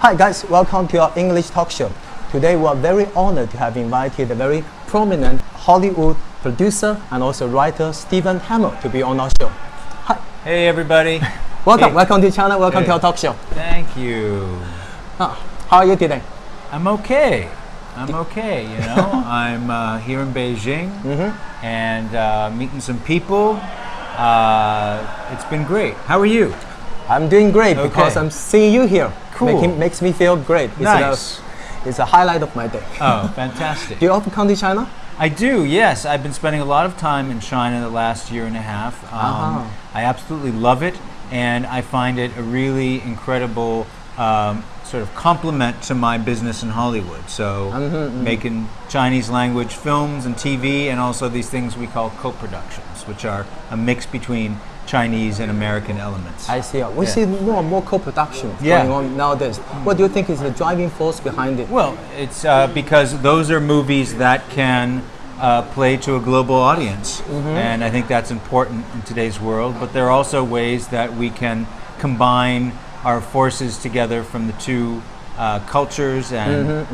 Hi guys, welcome to our English talk show. Today we are very honored to have invited a very prominent Hollywood producer and also writer Stephen Hamel to be on our show. Hi. Hey everybody. Welcome to China, welcome to our talk show. Thank you. How are you today? I'm okay, you know. I'm here in Beijing and meeting some people. It's been great. How are you? I'm doing great because I'm seeing you here. Cool. Makes me feel great. Nice. It's a highlight of my day. Oh, fantastic. Do you often come to China? I do, yes. I've been spending a lot of time in China the last year and a half. I absolutely love it, and I find it a really incredible sort of complement to my business in Hollywood. So making Chinese language films and TV, and also these things we call co-productions, which are a mix between Chinese and American elements. I see. We see more and more co-productions going on nowadays. What do you think is the driving force behind it? Well, it's because those are movies that can play to a global audience, and I think that's important in today's world. But there are also ways that we can combine our forces together from the two cultures and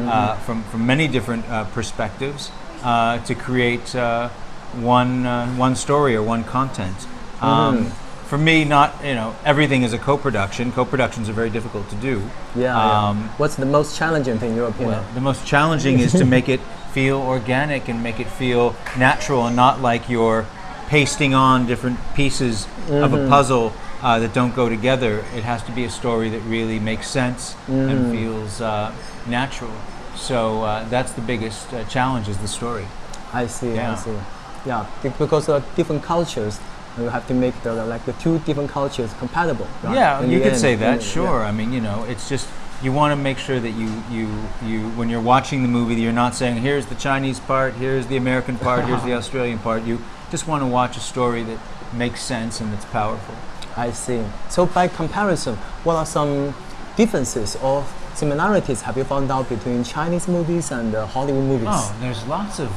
from many different perspectives to create one story or one content. For me, not everything is a co-production. Co-productions are very difficult to do. What's the most challenging thing in your opinion? Well, the most challenging is to make it feel organic and make it feel natural and not like you're pasting on different pieces of a puzzle that don't go together. It has to be a story that really makes sense and feels natural. So that's the biggest challenge, is the story. I see. Yeah, because different cultures. You have to make the two different cultures compatible. Right? Yeah, you could say that. Sure. I mean, it's just you want to make sure that you when you're watching the movie, you're not saying here's the Chinese part, here's the American part, here's the Australian part. You just want to watch a story that makes sense and that's powerful. I see. So by comparison, what are some differences or similarities have you found out between Chinese movies and Hollywood movies? Oh, there's lots of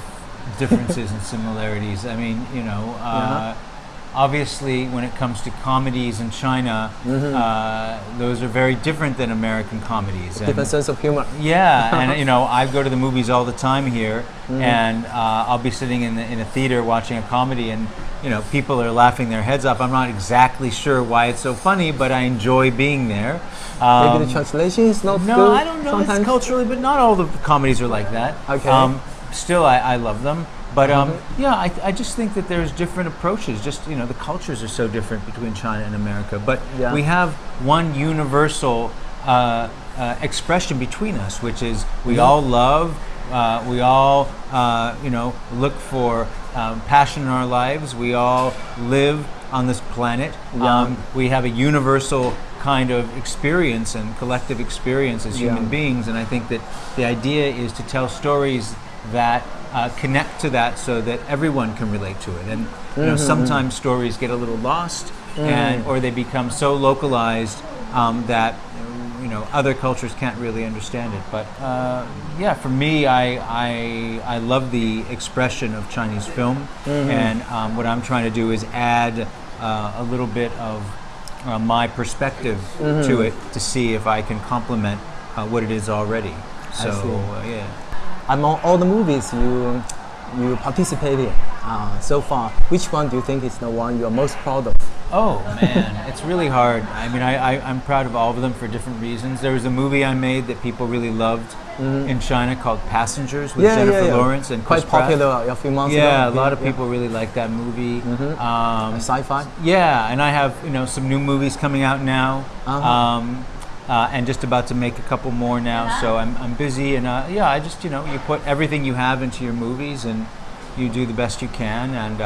differences and similarities. I mean, obviously, when it comes to comedies in China, those are very different than American comedies. Different sense of humor. Yeah, and I go to the movies all the time here, and I'll be sitting in a theater watching a comedy, and people are laughing their heads off. I'm not exactly sure why it's so funny, but I enjoy being there. Maybe the translation is not good. No, I don't know. Sometimes. It's culturally, but not all the comedies are like that. Okay. Still, I love them. But I just think that there's different approaches. Just the cultures are so different between China and America. But we have one universal expression between us, which is we all love. We all look for passion in our lives. We all live on this planet. We have a universal kind of experience and collective experience as human beings. And I think that the idea is to tell stories that connect to that so that everyone can relate to it. And sometimes stories get a little lost or they become so localized that other cultures can't really understand it. But for me, I love the expression of Chinese film, and what I'm trying to do is add a little bit of my perspective to it to see if I can complement what it is already. So among all the movies you participated in so far, which one do you think is the one you're most proud of? Oh man, it's really hard. I mean, I'm proud of all of them for different reasons. There was a movie I made that people really loved in China called Passengers with Jennifer Lawrence and Chris Pratt. Quite popular a few months ago. Yeah, a lot of people really like that movie. Sci-fi? Yeah, and I have some new movies coming out now. And just about to make a couple more now, so I'm busy, and I just you put everything you have into your movies, and you do the best you can, and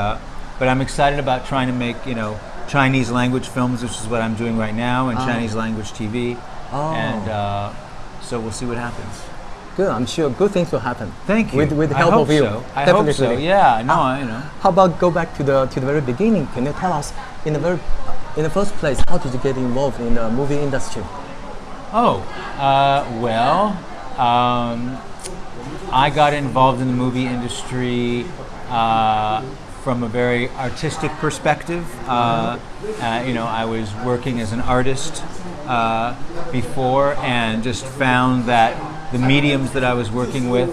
but I'm excited about trying to make Chinese language films, which is what I'm doing right now, and Chinese language TV, and so we'll see what happens. Good, I'm sure good things will happen. Thank you. With the help of you. I hope so. Yeah, no, How about go back to the very beginning? Can you tell us in the first place, how did you get involved in the movie industry? I got involved in the movie industry from a very artistic perspective. I was working as an artist before, and just found that the mediums that I was working with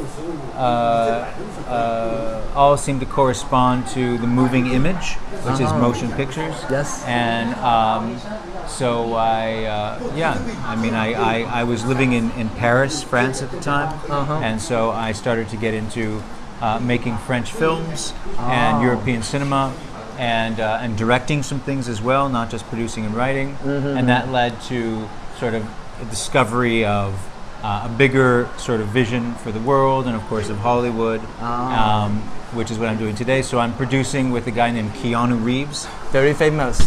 all seem to correspond to the moving image, which is motion pictures. Yes. And so I was living in Paris, France at the time, and so I started to get into making French films and European cinema, and directing some things as well, not just producing and writing. And that led to sort of a discovery of a bigger sort of vision for the world, and of course of Hollywood, which is what I'm doing today. So I'm producing with a guy named Keanu Reeves. Very famous.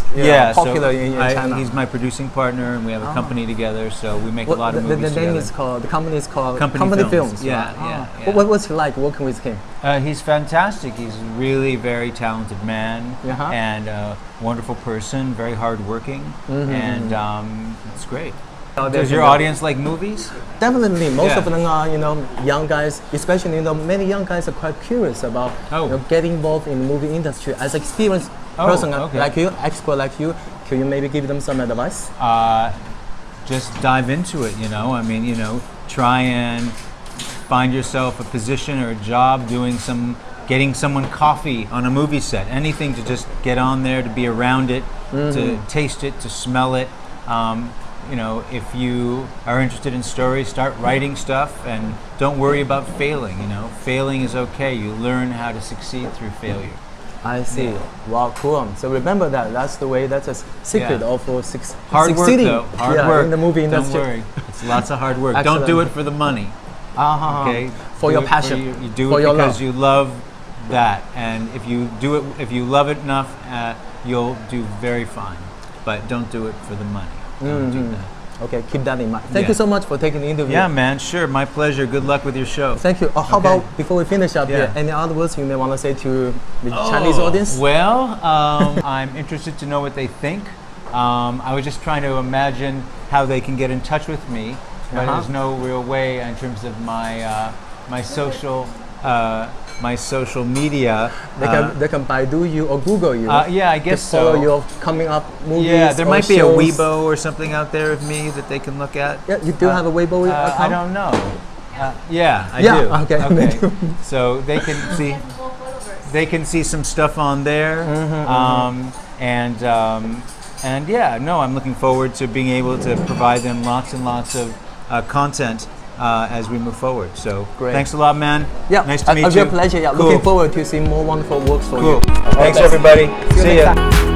Popular in China. He's my producing partner, and we have a company together. So we make a lot of movies the name together. is called, the company is called Company Films. Yeah. What's he like working with him? He's fantastic. He's a really very talented man, and a wonderful person, very hardworking, and it's great. Does your audience like movies? Definitely, most of them are young guys, especially many young guys are quite curious about getting involved in the movie industry. As an experienced person like you, expert like you, can you maybe give them some advice? Just dive into it. Try and find yourself a position or a job getting someone coffee on a movie set. Anything to just get on there, to be around it, to taste it, to smell it. If you are interested in stories, start writing stuff, and don't worry about failing. Failing is okay. You learn how to succeed through failure. I see. Wow, cool. So remember that. That's the way. That's a secret of hard succeeding. Work, though. Hard work in the movie industry. Don't worry. It's lots of hard work. Don't do it for the money. Okay. For your passion. You do it because you love that, and if you do it, if you love it enough, you'll do very fine. But don't do it for the money. Don't do that. Okay, keep that in mind. Thank you so much for taking the interview. Yeah, man, sure. My pleasure. Good luck with your show. Thank you. How about, before we finish up here, any other words you may want to say to the Chinese audience? Well, I'm interested to know what they think. I was just trying to imagine how they can get in touch with me, but there's no real way in terms of my my social media. They can Baidu you or Google you. Yeah, I guess so. Follow your coming up movies. Yeah, there might be shows. a Weibo or something out there of me that they can look at. Yeah, you do have a Weibo account? I don't know. Yeah, I do. Okay. So they can see some stuff on there. And yeah, no, I'm looking forward to being able to provide them lots and lots of content as we move forward. So thanks a lot, man. Yeah, nice to meet you. A real pleasure. Yeah, looking forward to seeing more wonderful works for you. Thanks, everybody. See ya.